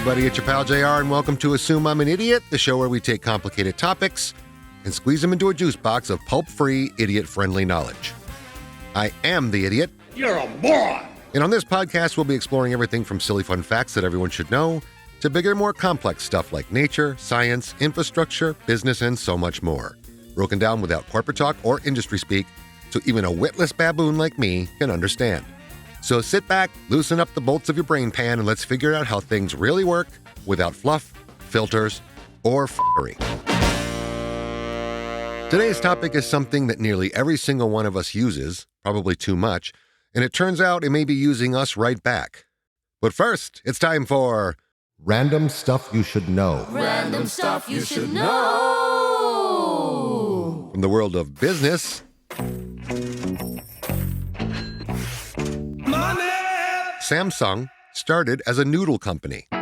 everybody, it's your pal JR, and welcome to Assume I'm an Idiot, the show where we take complicated topics and squeeze them into a juice box of pulp-free, idiot-friendly knowledge. I am the idiot. You're a moron! And on this podcast, we'll be exploring everything from silly fun facts that everyone should know to bigger, more complex stuff like nature, science, infrastructure, business, and so much more. Broken down without corporate talk or industry speak, so even a witless baboon like me can understand. So sit back, loosen up the bolts of your brain pan, and let's figure out how things really work without fluff, filters, or f***ery. Today's topic is something that nearly every single one of us uses, probably too much, and it turns out it may be using us right back. But first, it's time for Random Stuff You Should Know. Random stuff you should know. From the world of business, Samsung started as a noodle company. You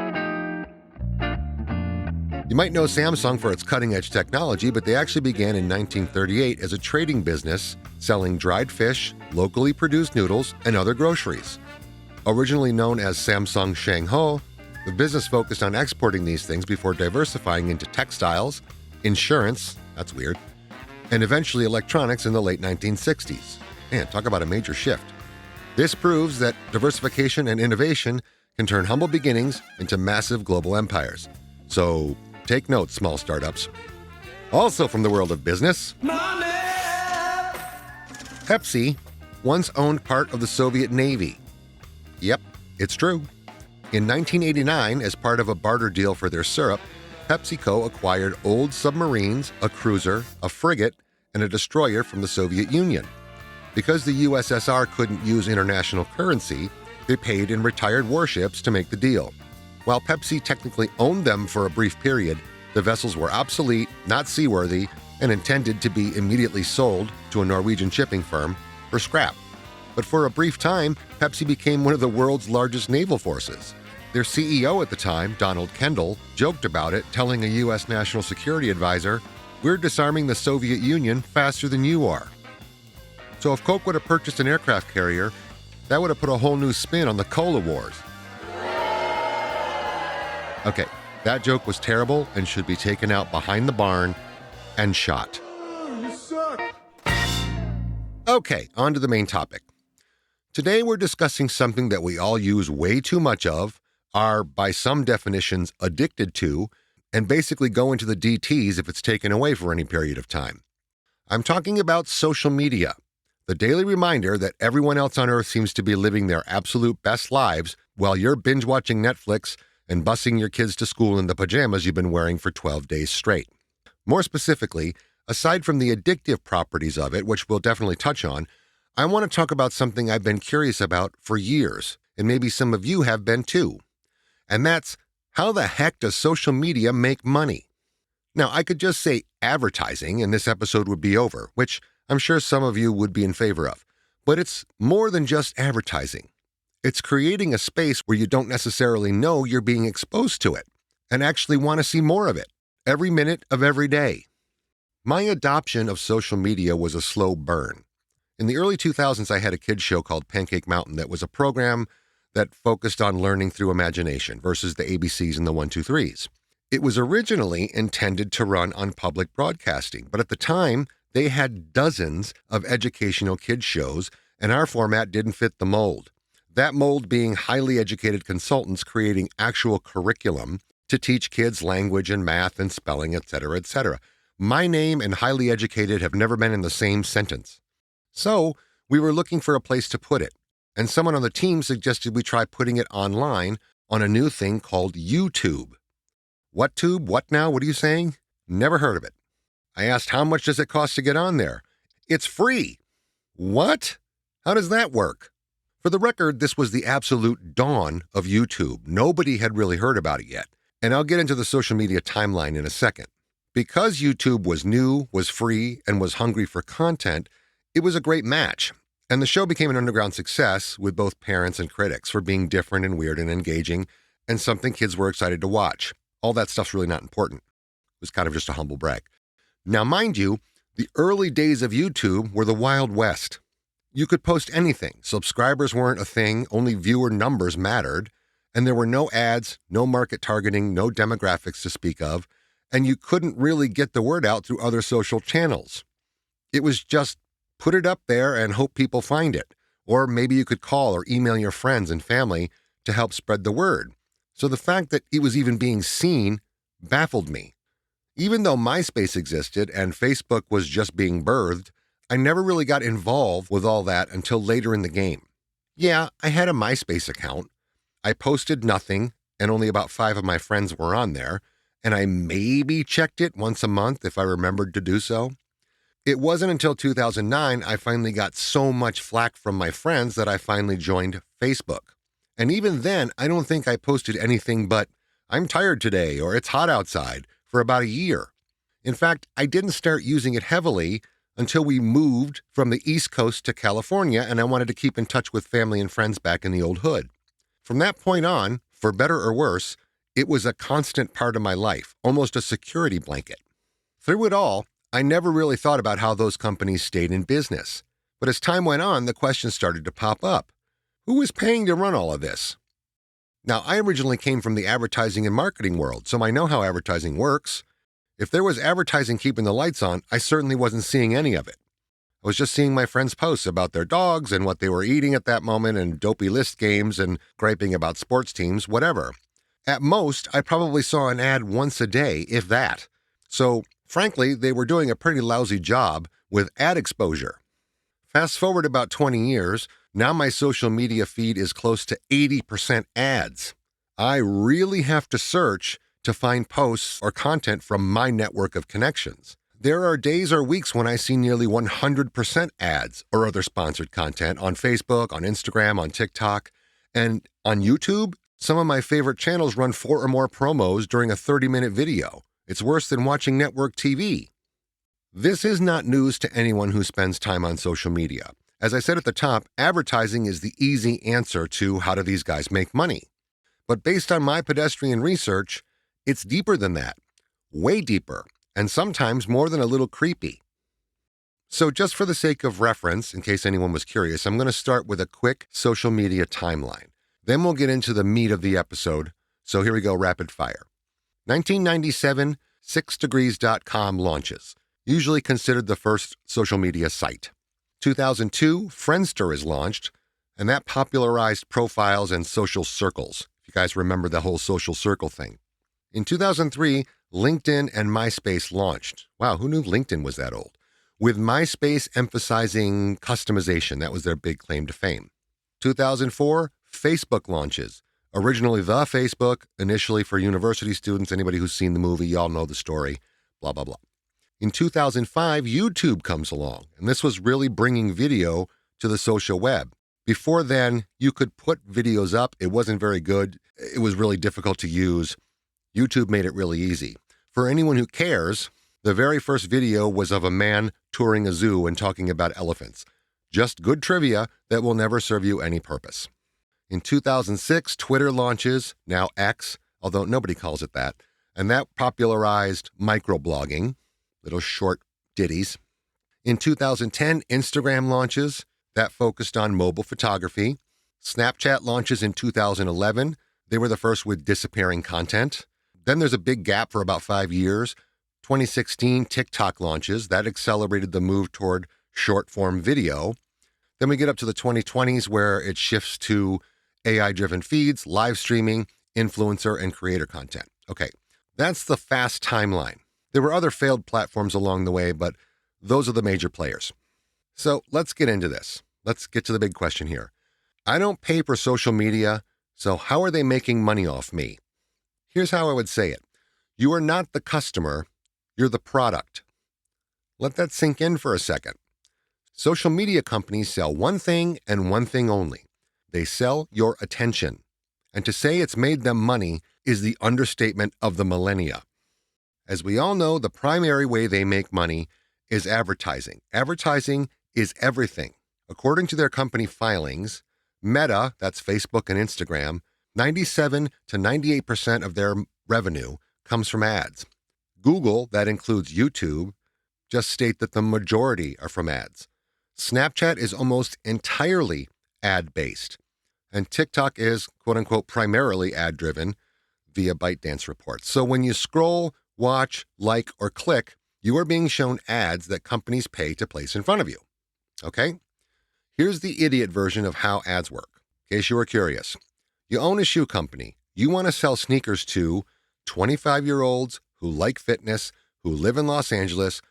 might know Samsung for its cutting-edge technology, but they actually began in 1938 as a trading business selling dried fish, locally produced noodles, and other groceries. Originally known as Samsung Shangho, the business focused on exporting these things before diversifying into textiles, insurance, that's weird, and eventually electronics in the late 1960s. Man, talk about a major shift. This proves that diversification and innovation can turn humble beginnings into massive global empires. So take note, small startups. Also from the world of business, Money! Pepsi once owned part of the Soviet Navy. Yep, it's true. In 1989, as part of a barter deal for their syrup, PepsiCo acquired old submarines, a cruiser, a frigate, and a destroyer from the Soviet Union. Because the USSR couldn't use international currency, they paid in retired warships to make the deal. While Pepsi technically owned them for a brief period, the vessels were obsolete, not seaworthy, and intended to be immediately sold to a Norwegian shipping firm for scrap. But for a brief time, Pepsi became one of the world's largest naval forces. Their CEO at the time, Donald Kendall, joked about it, telling a U.S. national security advisor, "We're disarming the Soviet Union faster than you are." So if Coke would have purchased an aircraft carrier, that would have put a whole new spin on the Cola Wars. Okay, that joke was terrible and should be taken out behind the barn and shot. You suck! Okay, on to the main topic. Today we're discussing something that we all use way too much of, are, by some definitions, addicted to, and basically go into the DTs if it's taken away for any period of time. I'm talking about social media. The daily reminder that everyone else on Earth seems to be living their absolute best lives while you're binge-watching Netflix and busing your kids to school in the pajamas you've been wearing for 12 days straight. More specifically, aside from the addictive properties of it, which we'll definitely touch on, I want to talk about something I've been curious about for years, and maybe some of you have been too. And that's, how the heck does social media make money? Now, I could just say advertising and this episode would be over, which I'm sure some of you would be in favor of. But it's more than just advertising. It's creating a space where you don't necessarily know you're being exposed to it and actually want to see more of it every minute of every day. My adoption of social media was a slow burn. In the early 2000s, I had a kids show called Pancake Mountain that was a program that focused on learning through imagination versus the ABCs and the 1, 2, 3s. It was originally intended to run on public broadcasting, but at the time, they had dozens of educational kids shows, and our format didn't fit the mold. That mold being highly educated consultants creating actual curriculum to teach kids language and math and spelling, etc., etc. My name and highly educated have never been in the same sentence. So we were looking for a place to put it, and someone on the team suggested we try putting it online on a new thing called YouTube. What tube? What now? What are you saying? Never heard of it. I asked, how much does it cost to get on there? It's free. What? How does that work? For the record, this was the absolute dawn of YouTube. Nobody had really heard about it yet. And I'll get into the social media timeline in a second. Because YouTube was new, was free, and was hungry for content, it was a great match. And the show became an underground success with both parents and critics for being different and weird and engaging, and something kids were excited to watch. All that stuff's really not important. It was kind of just a humble brag. Now, mind you, the early days of YouTube were the Wild West. You could post anything. Subscribers weren't a thing. Only viewer numbers mattered. And there were no ads, no market targeting, no demographics to speak of, and you couldn't really get the word out through other social channels. It was just put it up there and hope people find it. Or maybe you could call or email your friends and family to help spread the word. So the fact that it was even being seen baffled me. Even though MySpace existed and Facebook was just being birthed, I never really got involved with all that until later in the game. Yeah, I had a MySpace account. I posted nothing, and only about 5 of my friends were on there, and I maybe checked it once a month if I remembered to do so. It wasn't until 2009 I finally got so much flack from my friends that I finally joined Facebook. And even then, I don't think I posted anything but, "I'm tired today," or "It's hot outside," for about a year. In fact, I didn't start using it heavily until we moved from the East Coast to California, and I wanted to keep in touch with family and friends back in the old hood. From that point on, for better or worse, it was a constant part of my life, almost a security blanket. Through it all, I never really thought about how those companies stayed in business. But as time went on, the questions started to pop up. Who was paying to run all of this? Now, I originally came from the advertising and marketing world, so I know how advertising works. If there was advertising keeping the lights on, I certainly wasn't seeing any of it. I was just seeing my friends' posts about their dogs and what they were eating at that moment and dopey list games and griping about sports teams, whatever. At most, I probably saw an ad once a day, if that. So, frankly, they were doing a pretty lousy job with ad exposure. Fast forward about 20 years, now my social media feed is close to 80% ads. I really have to search to find posts or content from my network of connections. There are days or weeks when I see nearly 100% ads or other sponsored content on Facebook, on Instagram, on TikTok, and on YouTube. Some of my favorite channels run 4 or more promos during a 30-minute video. It's worse than watching network TV. This is not news to anyone who spends time on social media. As I said at the top, advertising is the easy answer to how do these guys make money. But based on my pedestrian research, it's deeper than that, way deeper, and sometimes more than a little creepy. So just for the sake of reference, in case anyone was curious, I'm going to start with a quick social media timeline. Then we'll get into the meat of the episode. So here we go, rapid fire. 1997, 6degrees.com launches, usually considered the first social media site. 2002, Friendster is launched, and that popularized profiles and social circles. If you guys remember the whole social circle thing. In 2003, LinkedIn and MySpace launched. Wow, who knew LinkedIn was that old? With MySpace emphasizing customization. That was their big claim to fame. 2004, Facebook launches. Originally the Facebook, initially for university students. Anybody who's seen the movie, y'all know the story, blah, blah, blah. In 2005, YouTube comes along, and this was really bringing video to the social web. Before then, you could put videos up. It wasn't very good. It was really difficult to use. YouTube made it really easy. For anyone who cares, the very first video was of a man touring a zoo and talking about elephants. Just good trivia that will never serve you any purpose. In 2006, Twitter launches, now X, although nobody calls it that, and that popularized microblogging, little short ditties. In 2010, Instagram launches, that focused on mobile photography. Snapchat launches in 2011. They were the first with disappearing content. Then there's a big gap for about 5 years. 2016, TikTok launches. That accelerated the move toward short-form video. Then we get up to the 2020s where it shifts to AI-driven feeds, live streaming, influencer, and creator content. Okay, that's the fast timeline. There were other failed platforms along the way, but those are the major players. So let's get into this. Let's get to the big question here. I don't pay for social media, so how are they making money off me? Here's how I would say it. You are not the customer, you're the product. Let that sink in for a second. Social media companies sell one thing and one thing only. They sell your attention. And to say it's made them money is the understatement of the millennia. As we all know, the primary way they make money is advertising. Advertising is everything. According to their company filings, Meta, that's Facebook and Instagram, 97 to 98% of their revenue comes from ads. Google, that includes YouTube, just state that the majority are from ads. Snapchat is almost entirely ad-based. And TikTok is, quote unquote, primarily ad driven via ByteDance reports. So when you scroll, watch, like, or click, you are being shown ads that companies pay to place in front of you. Okay? Here's the idiot version of how ads work, in case you were curious. You own a shoe company. You want to sell sneakers to 25-year-olds who like fitness, who live in Los Angeles,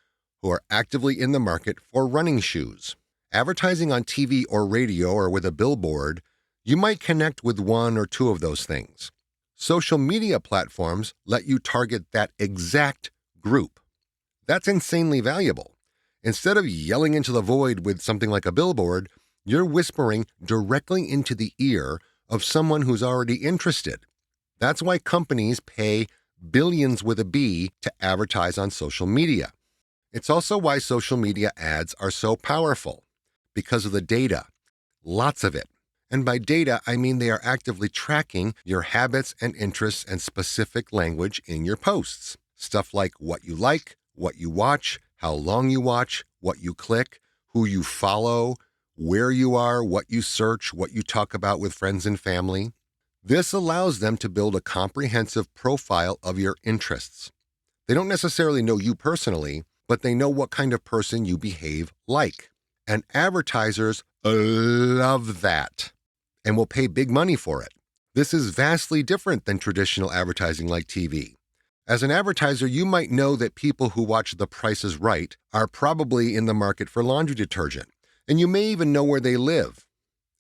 who are actively in the market for running shoes. Advertising on TV or radio or with a billboard, you might connect with one or two of those things. Social media platforms let you target that exact group. That's insanely valuable. Instead of yelling into the void with something like a billboard, you're whispering directly into the ear of someone who's already interested. That's why companies pay billions with a B to advertise on social media. It's also why social media ads are so powerful, because of the data. Lots of it. And by data, I mean they are actively tracking your habits and interests and specific language in your posts. Stuff like what you like, what you watch, how long you watch, what you click, who you follow, where you are, what you search, what you talk about with friends and family. This allows them to build a comprehensive profile of your interests. They don't necessarily know you personally, but they know what kind of person you behave like. And advertisers love that and will pay big money for it. This is vastly different than traditional advertising like TV. As an advertiser, you might know that people who watch The Price is Right are probably in the market for laundry detergent, and you may even know where they live.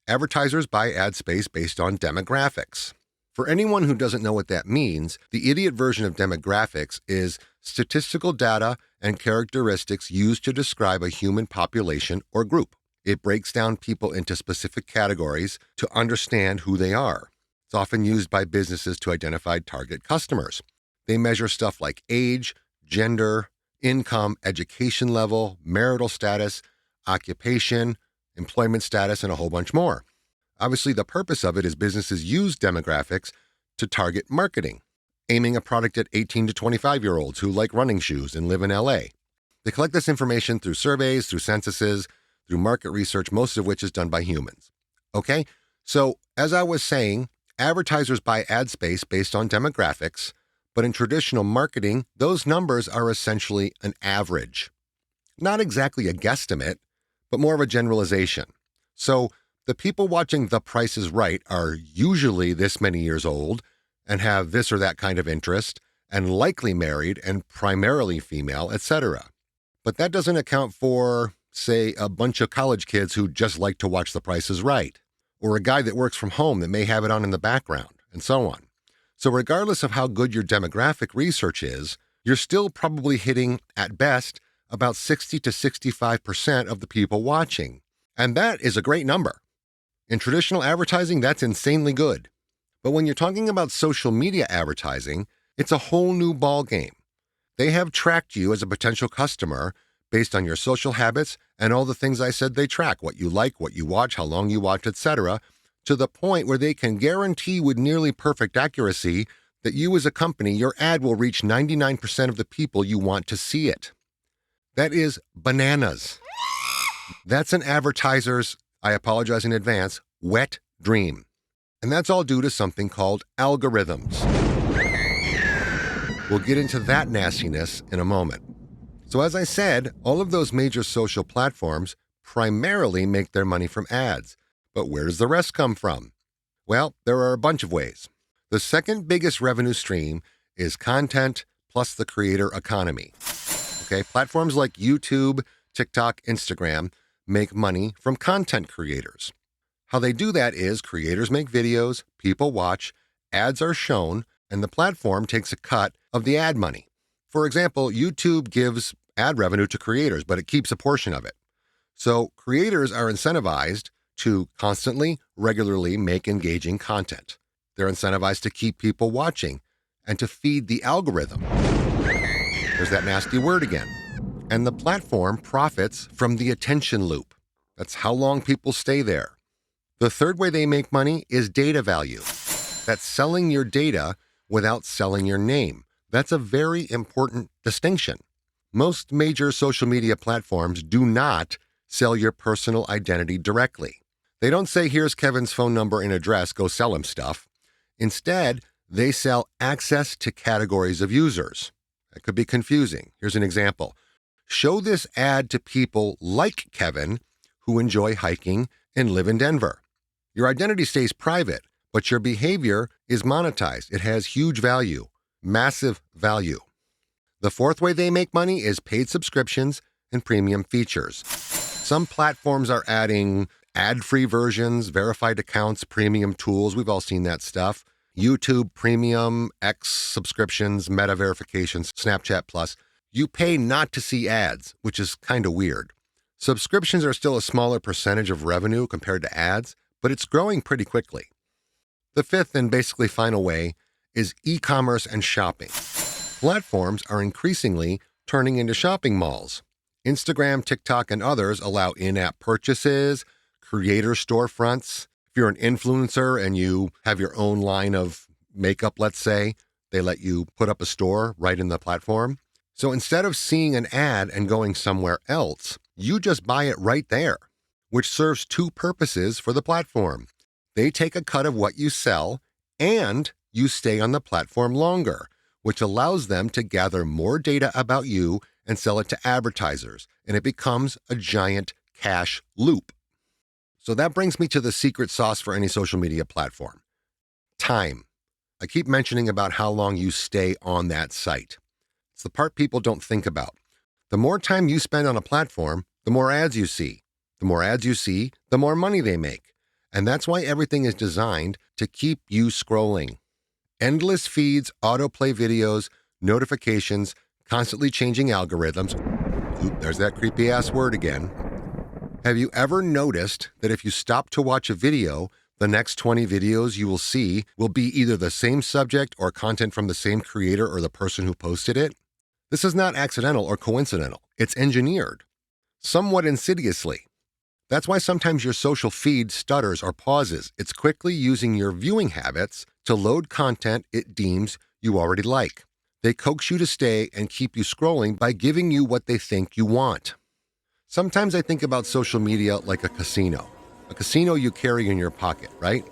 Advertisers buy ad space based on demographics. For anyone who doesn't know what that means, the idiot version of demographics is statistical data and characteristics used to describe a human population or group. It breaks down people into specific categories to understand who they are. It's often used by businesses to identify target customers. They measure stuff like age, gender, income, education level, marital status, occupation, employment status, and a whole bunch more. Obviously, the purpose of it is businesses use demographics to target marketing, aiming a product at 18 to 25-year-olds who like running shoes and live in LA. They collect this information through surveys, through censuses, through market research, most of which is done by humans. Okay? So, as I was saying, advertisers buy ad space based on demographics, but in traditional marketing, those numbers are essentially an average. Not exactly a guesstimate, but more of a generalization. So, the people watching The Price is Right are usually this many years old and have this or that kind of interest, and likely married and primarily female, etc. But that doesn't account for, say, a bunch of college kids who just like to watch The Price is Right, or a guy that works from home that may have it on in the background, and so on. So regardless of how good your demographic research is, you're still probably hitting, at best, about 60 to 65% of the people watching. And that is a great number. In traditional advertising, that's insanely good. But when you're talking about social media advertising, it's a whole new ballgame. They have tracked you as a potential customer based on your social habits and all the things I said they track, what you like, what you watch, how long you watch, etc., to the point where they can guarantee with nearly perfect accuracy that you as a company, your ad will reach 99% of the people you want to see it. That is bananas. That's an advertiser's, I apologize in advance, wet dream. And that's all due to something called algorithms. We'll get into that nastiness in a moment. So as I said, all of those major social platforms primarily make their money from ads. But where does the rest come from? Well, there are a bunch of ways. The second biggest revenue stream is content plus the creator economy. Okay, platforms like YouTube, TikTok, Instagram make money from content creators. How they do that is creators make videos, people watch, ads are shown, and the platform takes a cut of the ad money. For example, YouTube gives ad revenue to creators, but it keeps a portion of it. So creators are incentivized to constantly, regularly make engaging content. They're incentivized to keep people watching and to feed the algorithm. There's that nasty word again. And the platform profits from the attention loop. That's how long people stay there. The third way they make money is data value. That's selling your data without selling your name. That's a very important distinction. Most major social media platforms do not sell your personal identity directly. They don't say, here's Kevin's phone number and address, go sell him stuff. Instead, they sell access to categories of users. That could be confusing. Here's an example. Show this ad to people like Kevin who enjoy hiking and live in Denver. Your identity stays private, but your behavior is monetized. It has huge value, massive value. The fourth way they make money is paid subscriptions and premium features. Some platforms are adding ad-free versions, verified accounts, premium tools. We've all seen that stuff. YouTube Premium, X subscriptions, Meta verifications, Snapchat Plus. You pay not to see ads, which is kind of weird. Subscriptions are still a smaller percentage of revenue compared to ads, but it's growing pretty quickly. The fifth and basically final way is e-commerce and shopping. Platforms are increasingly turning into shopping malls. Instagram, TikTok, and others allow in-app purchases, creator storefronts. If you're an influencer and you have your own line of makeup, let's say, they let you put up a store right in the platform. So instead of seeing an ad and going somewhere else, you just buy it right there, which serves two purposes for the platform. They take a cut of what you sell, and you stay on the platform longer, which allows them to gather more data about you and sell it to advertisers, and it becomes a giant cash loop. So that brings me to the secret sauce for any social media platform. Time. I keep mentioning about how long you stay on that site. It's the part people don't think about. The more time you spend on a platform, the more ads you see. The more ads you see, the more money they make. And that's why everything is designed to keep you scrolling. Endless feeds, autoplay videos, notifications, constantly changing algorithms. Oop, there's that creepy ass word again. Have you ever noticed that if you stop to watch a video, the next 20 videos you will see will be either the same subject or content from the same creator or the person who posted it? This is not accidental or coincidental. It's engineered, somewhat insidiously. That's why sometimes your social feed stutters or pauses. It's quickly using your viewing habits to load content it deems you already like. They coax you to stay and keep you scrolling by giving you what they think you want. Sometimes I think about social media like a casino you carry in your pocket, right?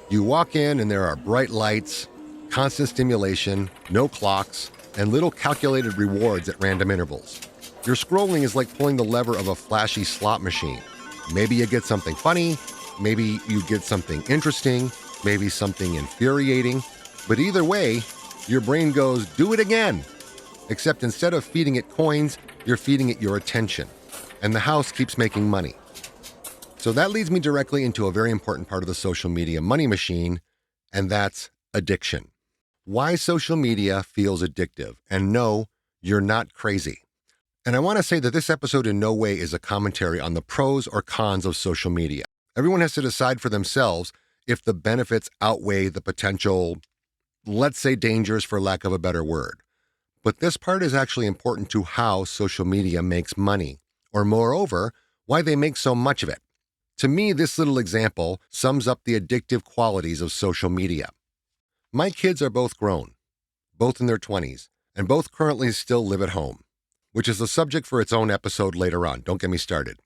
You walk in and there are bright lights, constant stimulation, no clocks, and little calculated rewards at random intervals. Your scrolling is like pulling the lever of a flashy slot machine. Maybe you get something funny, maybe you get something interesting, maybe something infuriating, but either way, your brain goes, do it again. Except instead of feeding it coins, you're feeding it your attention. And the house keeps making money. So that leads me directly into a very important part of the social media money machine, and that's addiction. Why social media feels addictive. And no, you're not crazy. And I want to say that this episode in no way is a commentary on the pros or cons of social media. Everyone has to decide for themselves if the benefits outweigh the potential, let's say, dangers for lack of a better word. But this part is actually important to how social media makes money, or moreover, why they make so much of it. To me, this little example sums up the addictive qualities of social media. My kids are both grown, both in their 20s, and both currently still live at home, which is a subject for its own episode later on. Don't get me started.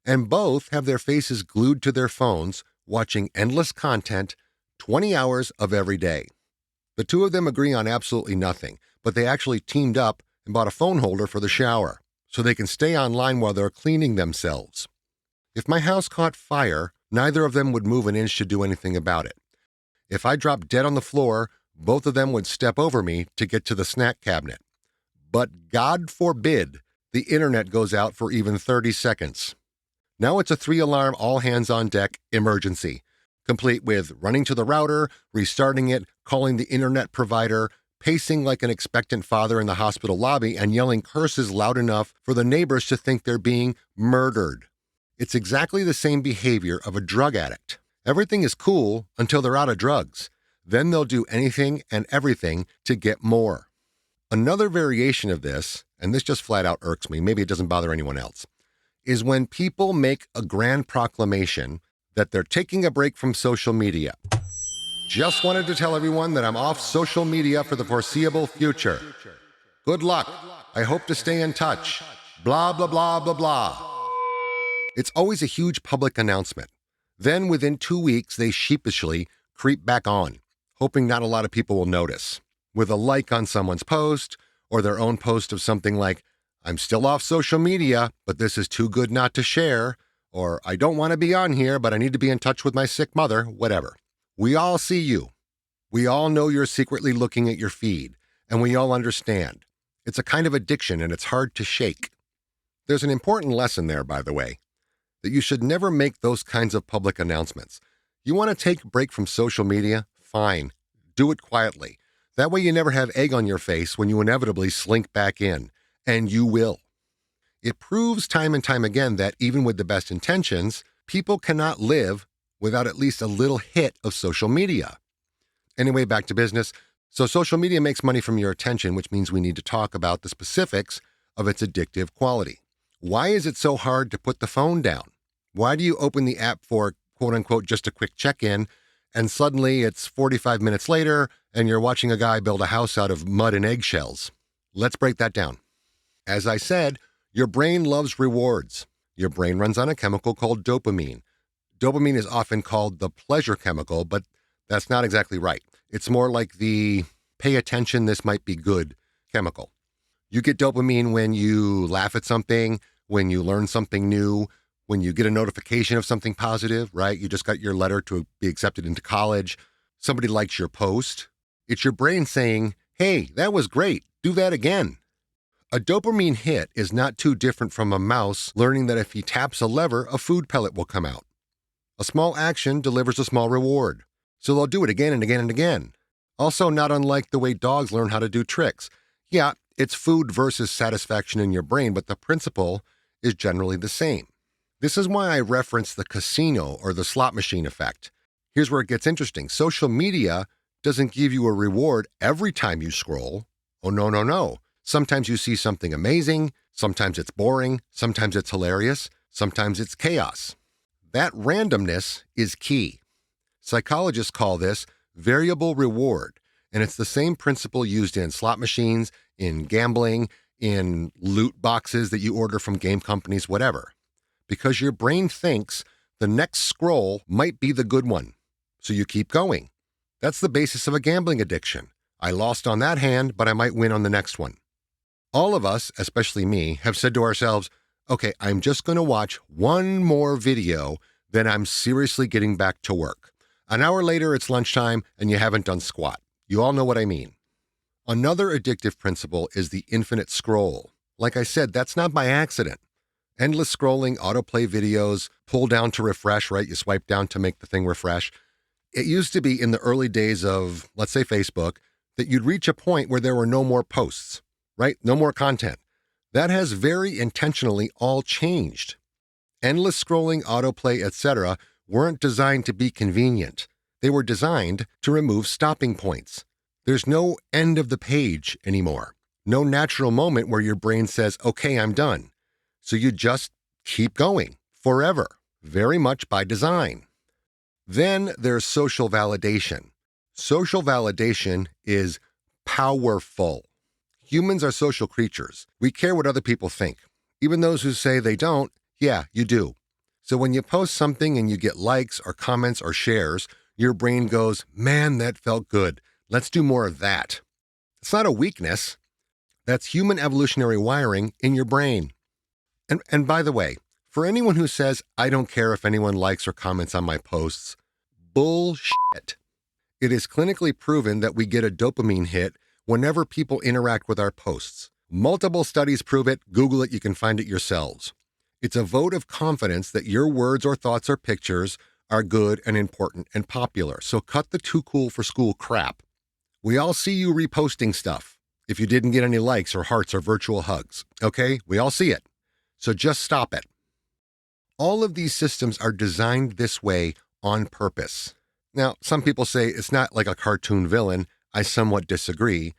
And both have their faces glued to their phones, watching endless content 20 hours of every day. The two of them agree on absolutely nothing, but they actually teamed up and bought a phone holder for the shower so they can stay online while they're cleaning themselves. If my house caught fire, neither of them would move an inch to do anything about it. If I dropped dead on the floor, both of them would step over me to get to the snack cabinet. But God forbid the internet goes out for even 30 seconds. Now it's a 3-alarm all-hands-on-deck emergency, complete with running to the router, restarting it, calling the internet provider, pacing like an expectant father in the hospital lobby, and yelling curses loud enough for the neighbors to think they're being murdered. It's exactly the same behavior of a drug addict. Everything is cool until they're out of drugs. Then they'll do anything and everything to get more. Another variation of this, and this just flat out irks me, maybe it doesn't bother anyone else, is when people make a grand proclamation that they're taking a break from social media. Just wanted to tell everyone that I'm off social media for the foreseeable future. Good luck. I hope to stay in touch. Blah, blah, blah, blah, blah. It's always a huge public announcement. Then within 2 weeks, they sheepishly creep back on, hoping not a lot of people will notice, with a like on someone's post or their own post of something like, "I'm still off social media, but this is too good not to share," or "I don't want to be on here, but I need to be in touch with my sick mother," whatever. We all see you. We all know you're secretly looking at your feed, and we all understand. It's a kind of addiction, and it's hard to shake. There's an important lesson there, by the way, that you should never make those kinds of public announcements. You want to take a break from social media? Fine. Do it quietly. That way you never have egg on your face when you inevitably slink back in. And you will. It proves time and time again that even with the best intentions, people cannot live without at least a little hit of social media. Anyway, back to business. So social media makes money from your attention, which means we need to talk about the specifics of its addictive quality. Why is it so hard to put the phone down? Why do you open the app for, quote unquote, just a quick check-in, and suddenly it's 45 minutes later and you're watching a guy build a house out of mud and eggshells? Let's break that down. As I said, your brain loves rewards. Your brain runs on a chemical called dopamine. Dopamine is often called the pleasure chemical, but that's not exactly right. It's more like the pay attention, this might be good chemical. You get dopamine when you laugh at something, when you learn something new, when you get a notification of something positive, right? You just got your letter to be accepted into college. Somebody likes your post. It's your brain saying, "Hey, that was great. Do that again." A dopamine hit is not too different from a mouse learning that if he taps a lever, a food pellet will come out. A small action delivers a small reward. So they'll do it again and again and again. Also, not unlike the way dogs learn how to do tricks. Yeah, it's food versus satisfaction in your brain, but the principle is generally the same. This is why I reference the casino or the slot machine effect. Here's where it gets interesting. Social media doesn't give you a reward every time you scroll. Oh, no. Sometimes you see something amazing. Sometimes it's boring. Sometimes it's hilarious. Sometimes it's chaos. That randomness is key. Psychologists call this variable reward, and it's the same principle used in slot machines, in gambling, in loot boxes that you order from game companies, whatever. Because your brain thinks the next scroll might be the good one, so you keep going. That's the basis of a gambling addiction. I lost on that hand, but I might win on the next one. All of us, especially me, have said to ourselves, okay, I'm just going to watch one more video, then I'm seriously getting back to work. An hour later, it's lunchtime, and you haven't done squat. You all know what I mean. Another addictive principle is the infinite scroll. Like I said, that's not by accident. Endless scrolling, autoplay videos, pull down to refresh, right? You swipe down to make the thing refresh. It used to be in the early days of, let's say, Facebook, that you'd reach a point where there were no more posts, right? No more content. That has very intentionally all changed. Endless scrolling, autoplay, etc. weren't designed to be convenient. They were designed to remove stopping points. There's no end of the page anymore. No natural moment where your brain says, okay, I'm done. So you just keep going forever, very much by design. Then there's social validation. Social validation is powerful. Humans are social creatures. We care what other people think. Even those who say they don't, yeah, you do. So when you post something and you get likes or comments or shares, your brain goes, man, that felt good. Let's do more of that. It's not a weakness. That's human evolutionary wiring in your brain. And by the way, for anyone who says, I don't care if anyone likes or comments on my posts, bullshit. It is clinically proven that we get a dopamine hit whenever people interact with our posts. Multiple studies prove it. Google it. You can find it yourselves. It's a vote of confidence that your words or thoughts or pictures are good and important and popular. So cut the too cool for school crap. We all see you reposting stuff if you didn't get any likes or hearts or virtual hugs. Okay? We all see it. So just stop it. All of these systems are designed this way on purpose. Now, some people say it's not like a cartoon villain. I somewhat disagree.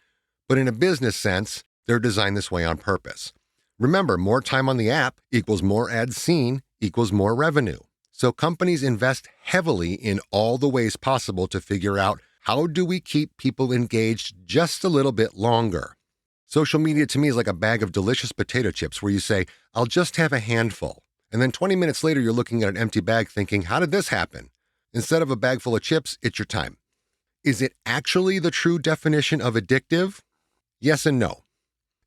But in a business sense, they're designed this way on purpose. Remember, more time on the app equals more ads seen equals more revenue. So companies invest heavily in all the ways possible to figure out how do we keep people engaged just a little bit longer. Social media to me is like a bag of delicious potato chips where you say, I'll just have a handful. And then 20 minutes later, you're looking at an empty bag thinking, how did this happen? Instead of a bag full of chips, it's your time. Is it actually the true definition of addictive? Yes and no.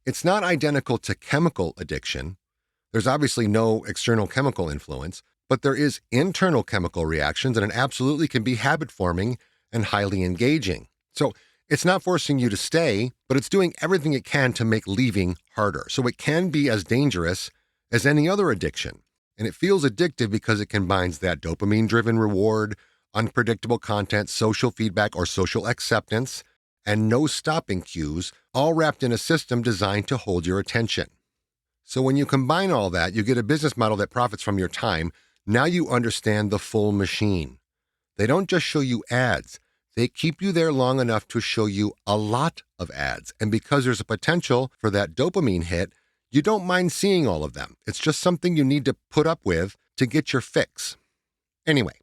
It's not identical to chemical addiction. There's obviously no external chemical influence, but there is internal chemical reactions, and it absolutely can be habit-forming and highly engaging. So it's not forcing you to stay, but it's doing everything it can to make leaving harder. So it can be as dangerous as any other addiction. And it feels addictive because it combines that dopamine-driven reward, unpredictable content, social feedback or social acceptance, and no stopping cues, all wrapped in a system designed to hold your attention. So when you combine all that, you get a business model that profits from your time. Now you understand the full machine. They don't just show you ads. They keep you there long enough to show you a lot of ads. And because there's a potential for that dopamine hit, you don't mind seeing all of them. It's just something you need to put up with to get your fix. Anyway,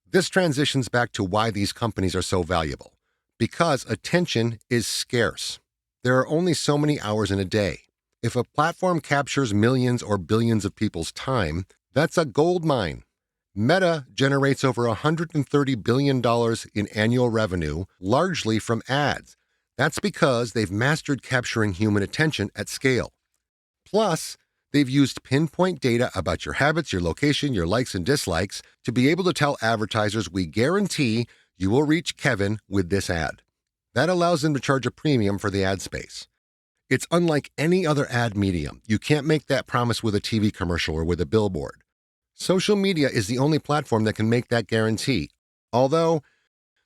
this transitions back to why these companies are so valuable. Because attention is scarce. There are only so many hours in a day. If a platform captures millions or billions of people's time, that's a gold mine. Meta generates over $130 billion in annual revenue, largely from ads. That's because they've mastered capturing human attention at scale. Plus, they've used pinpoint data about your habits, your location, your likes and dislikes to be able to tell advertisers, we guarantee you will reach Kevin with this ad. That allows them to charge a premium for the ad space. It's unlike any other ad medium. You can't make that promise with a TV commercial or with a billboard. Social media is the only platform that can make that guarantee. Although,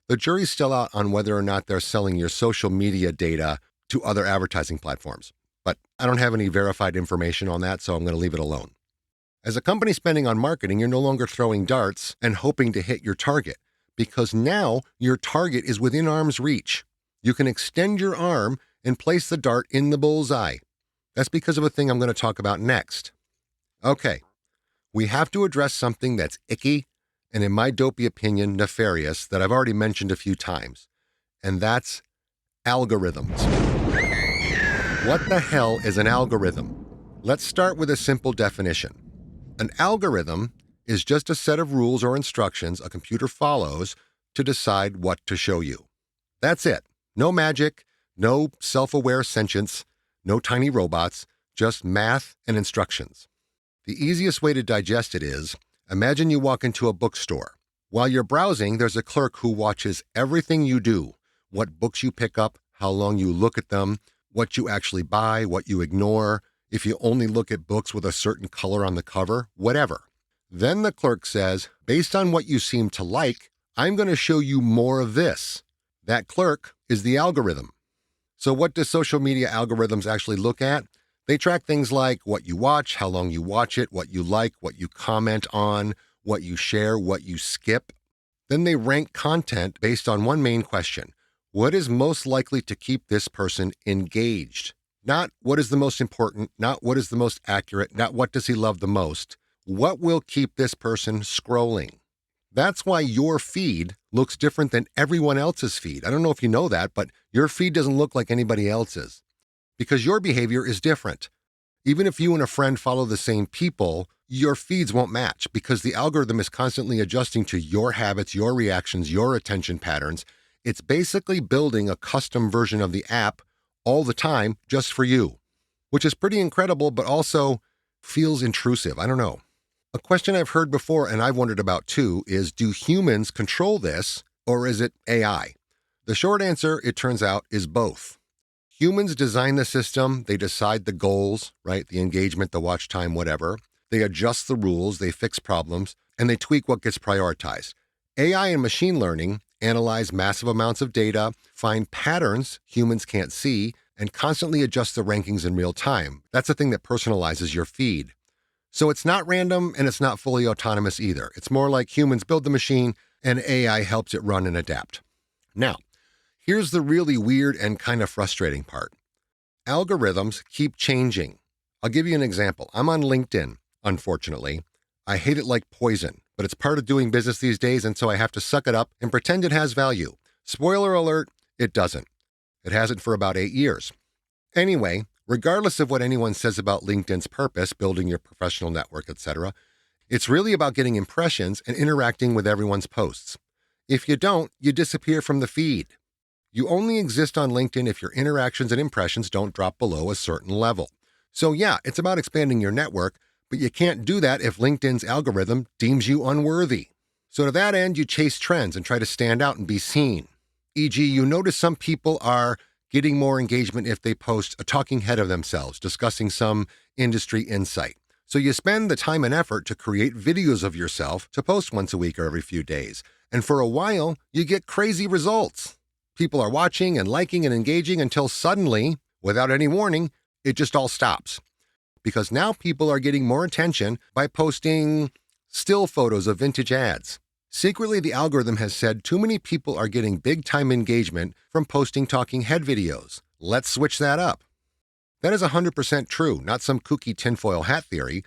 the jury's still out on whether or not they're selling your social media data to other advertising platforms. But I don't have any verified information on that, so I'm going to leave it alone. As a company spending on marketing, you're no longer throwing darts and hoping to hit your target, because now your target is within arm's reach. You can extend your arm and place the dart in the bullseye. That's because of a thing I'm going to talk about next. Okay, we have to address something that's icky and, in my dopey opinion, nefarious that I've already mentioned a few times, and that's algorithms. What the hell is an algorithm? Let's start with a simple definition. An algorithm is just a set of rules or instructions a computer follows to decide what to show you. That's it. No magic, no self-aware sentience, no tiny robots, just math and instructions. The easiest way to digest it is, imagine you walk into a bookstore. While you're browsing, there's a clerk who watches everything you do, what books you pick up, how long you look at them, what you actually buy, what you ignore, if you only look at books with a certain color on the cover, whatever. Then the clerk says, based on what you seem to like, I'm going to show you more of this. That clerk is the algorithm. So what do social media algorithms actually look at? They track things like what you watch, how long you watch it, what you like, what you comment on, what you share, what you skip. Then they rank content based on one main question. What is most likely to keep this person engaged? Not what is the most important, not what is the most accurate, not what does he love the most. What will keep this person scrolling? That's why your feed looks different than everyone else's feed. I don't know if you know that, but your feed doesn't look like anybody else's because your behavior is different. Even if you and a friend follow the same people, your feeds won't match because the algorithm is constantly adjusting to your habits, your reactions, your attention patterns. It's basically building a custom version of the app all the time just for you, which is pretty incredible, but also feels intrusive. I don't know. A question I've heard before and I've wondered about too is, do humans control this or is it AI? The short answer, it turns out, is both. Humans design the system, they decide the goals, right? The engagement, the watch time, whatever. They adjust the rules, they fix problems, and they tweak what gets prioritized. AI and machine learning analyze massive amounts of data, find patterns humans can't see, and constantly adjust the rankings in real time. That's the thing that personalizes your feed. So it's not random and it's not fully autonomous either. It's more like humans build the machine and AI helps it run and adapt. Now, here's the really weird and kind of frustrating part. Algorithms keep changing. I'll give you an example. I'm on LinkedIn, unfortunately. I hate it like poison, but it's part of doing business these days, and so I have to suck it up and pretend it has value. Spoiler alert, it doesn't. It hasn't for about 8 years. Anyway, regardless of what anyone says about LinkedIn's purpose, building your professional network, etc., It's really about getting impressions and interacting with everyone's posts. If you don't, you disappear from the feed. You only exist on LinkedIn if your interactions and impressions don't drop below a certain level. So yeah, it's about expanding your network, but you can't do that if LinkedIn's algorithm deems you unworthy. So to that end, you chase trends and try to stand out and be seen. E.g., you notice some people are getting more engagement if they post a talking head of themselves discussing some industry insight. So you spend the time and effort to create videos of yourself to post once a week or every few days. And for a while, you get crazy results. People are watching and liking and engaging until suddenly, without any warning, it just all stops. Because now people are getting more attention by posting still photos of vintage ads. Secretly, the algorithm has said too many people are getting big-time engagement from posting talking head videos. Let's switch that up. That is 100% true, not some kooky tinfoil hat theory.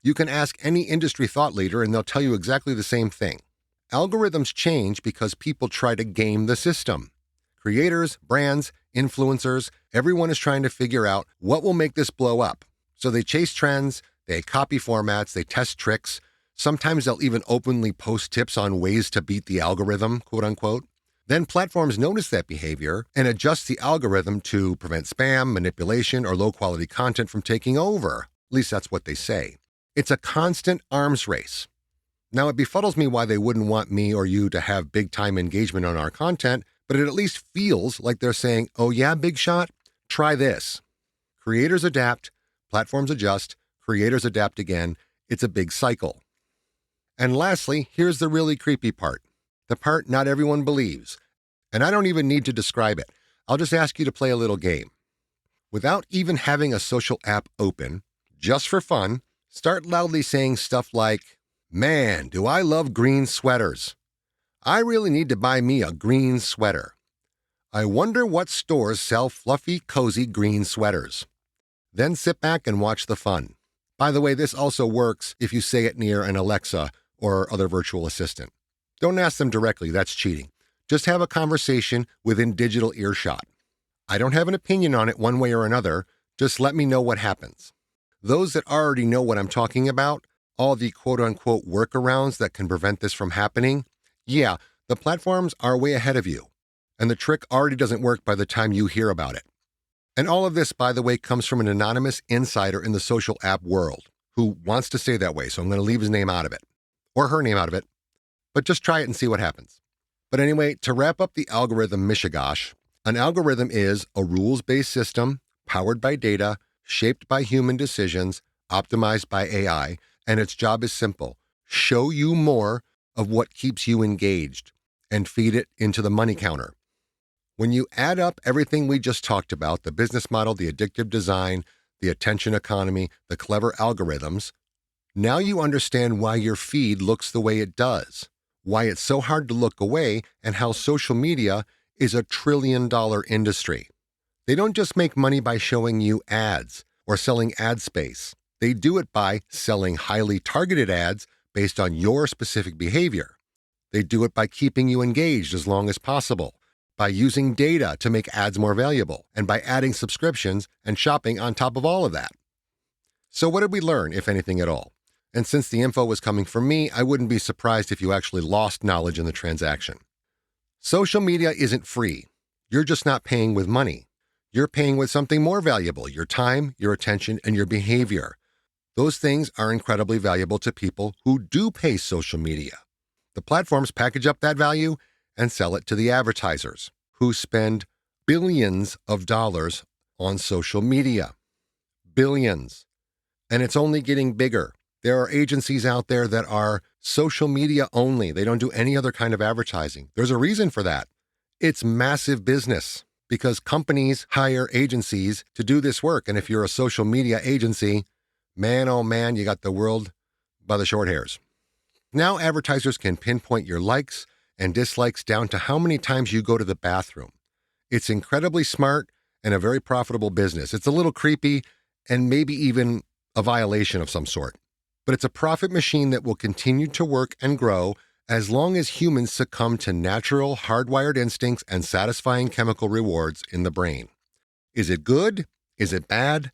You can ask any industry thought leader and they'll tell you exactly the same thing. Algorithms change because people try to game the system. Creators, brands, influencers, everyone is trying to figure out what will make this blow up. So they chase trends, they copy formats, they test tricks. Sometimes they'll even openly post tips on ways to beat the algorithm, quote unquote. Then platforms notice that behavior and adjust the algorithm to prevent spam, manipulation, or low-quality content from taking over. At least that's what they say. It's a constant arms race. Now, it befuddles me why they wouldn't want me or you to have big-time engagement on our content, but it at least feels like they're saying, oh yeah, big shot, try this. Creators adapt, platforms adjust, creators adapt again. It's a big cycle. And lastly, here's the really creepy part. The part not everyone believes. And I don't even need to describe it. I'll just ask you to play a little game. Without even having a social app open, just for fun, start loudly saying stuff like, man, do I love green sweaters. I really need to buy me a green sweater. I wonder what stores sell fluffy, cozy green sweaters. Then sit back and watch the fun. By the way, this also works if you say it near an Alexa or other virtual assistant. Don't ask them directly, that's cheating. Just have a conversation within digital earshot. I don't have an opinion on it one way or another, just let me know what happens. Those that already know what I'm talking about, all the quote-unquote workarounds that can prevent this from happening, yeah, the platforms are way ahead of you, and the trick already doesn't work by the time you hear about it. And all of this, by the way, comes from an anonymous insider in the social app world who wants to stay that way, so I'm going to leave his name out of it, or her name out of it, but just try it and see what happens. But anyway, to wrap up the algorithm mishigash, an algorithm is a rules-based system powered by data, shaped by human decisions, optimized by AI, and its job is simple: show you more of what keeps you engaged and feed it into the money counter. When you add up everything we just talked about, the business model, the addictive design, the attention economy, the clever algorithms, now you understand why your feed looks the way it does, why it's so hard to look away, and how social media is a trillion-dollar industry. They don't just make money by showing you ads or selling ad space. They do it by selling highly targeted ads based on your specific behavior. They do it by keeping you engaged as long as possible, by using data to make ads more valuable, and by adding subscriptions and shopping on top of all of that. So what did we learn, if anything at all? And since the info was coming from me, I wouldn't be surprised if you actually lost knowledge in the transaction. Social media isn't free. You're just not paying with money. You're paying with something more valuable: your time, your attention, and your behavior. Those things are incredibly valuable to people who do pay social media. The platforms package up that value and sell it to the advertisers, who spend billions of dollars on social media. Billions. And it's only getting bigger. There are agencies out there that are social media only. They don't do any other kind of advertising. There's a reason for that. It's massive business because companies hire agencies to do this work. And if you're a social media agency, man, oh man, you got the world by the short hairs. Now advertisers can pinpoint your likes and dislikes down to how many times you go to the bathroom. It's incredibly smart and a very profitable business. It's a little creepy and maybe even a violation of some sort. But it's a profit machine that will continue to work and grow as long as humans succumb to natural, hardwired instincts and satisfying chemical rewards in the brain. Is it good? Is it bad?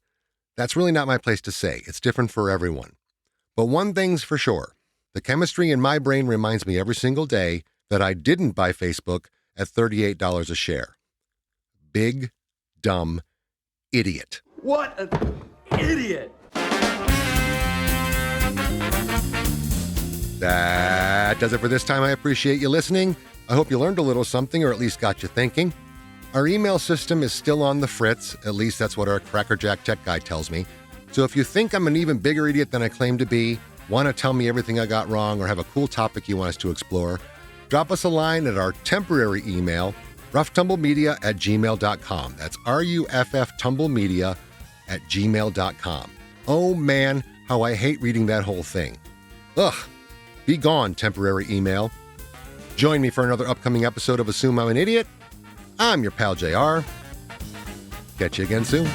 That's really not my place to say. It's different for everyone. But one thing's for sure. The chemistry in my brain reminds me every single day that I didn't buy Facebook at $38 a share. Big, dumb idiot. What an idiot! That does it for this time. I appreciate you listening. I hope you learned a little something, or at least got you thinking. Our email system is still on the fritz. At least that's what our Crackerjack Tech guy tells me. So if you think I'm an even bigger idiot than I claim to be, want to tell me everything I got wrong, or have a cool topic you want us to explore, drop us a line at our temporary email, roughtumblemedia@gmail.com. That's rufftumblemedia@gmail.com. Oh man, how I hate reading that whole thing. Ugh. Be gone, temporary email. Join me for another upcoming episode of Assume I'm an Idiot. I'm your pal JR. Catch you again soon.